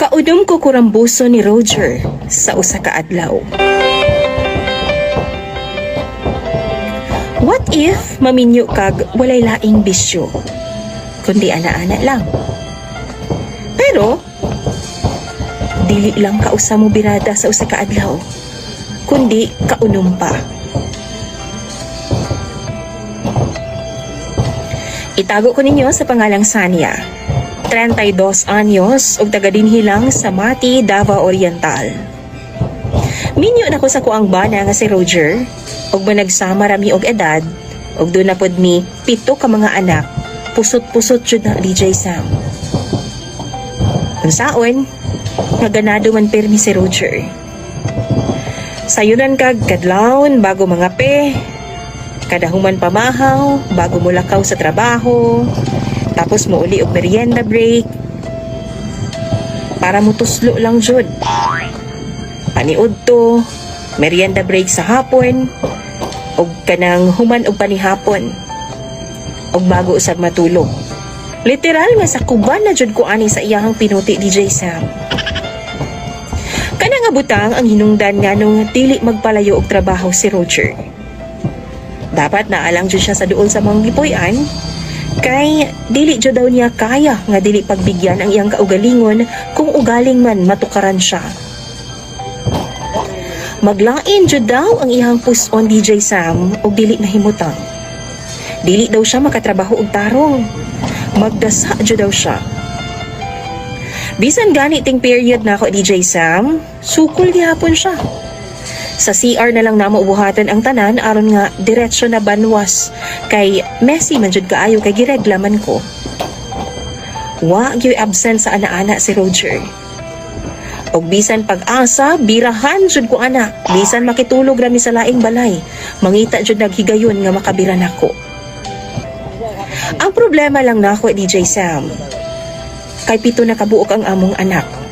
Kaudom ko kurambuso ni Roger sa usa ka adlaw. What if maminyo kag walay laing bisyo, kundi ana-ana lang? Pero dili lang kausa mo birada sa usa ka adlaw, kundi kaunom pa. Itago ko ninyo sa pangalang Sania, 32 anyos ug taga dinhi lang sa Mati, Davao Oriental. Minyo na ko sa kuang bana nga si Roger ug managsama rami og edad ug doon na pod mi 7 ka mga anak. Pusot-pusot jud na DJ Sam. Unsaon nga ganado man permi si Roger. Sayunan kag kadlawon bago mga pe. Kadahuman pamahaw bago mulakaw sa trabaho. Tapos mo uli og merienda break para mutuslo lang jud. Paniud to, merienda break sa hapon og kanang human og panihapon og bago usab matulog. Literal nga sa kuban na jud ko ani sa iyahang pinuti DJ Sam. Kana nga butang ang hinungdan nga nung dili magpalayo og trabaho si Roger. Dapat naalang jud siya sa duol sa mga gipuy-an. Kay dili jud daw niya kaya nga dili pagbigyan ang iyang kaugalingon kung ugaling man matukaran siya. Maglain jud daw ang iyang puson DJ Sam og dili nahimutang. Dili daw siya makatrabaho og tarong. Magdasa jud daw siya. Bisan gani ting period na ako DJ Sam, sukol gihapon siya. Sa CR na lang namo ubuhatan ang tanan aron nga diretsyo na banwas kay messy man jud kaayo kay gireglaman ko. Wa gyud absent sa ana-ana si Roger. Og bisan pag-asa, birahan jud ko ana. Bisan makitulog rami sa laing balay, mangita jud naghigayon nga makabira nako. Ang problema lang nako DJ Sam, kay 7 na kabuok ang among anak.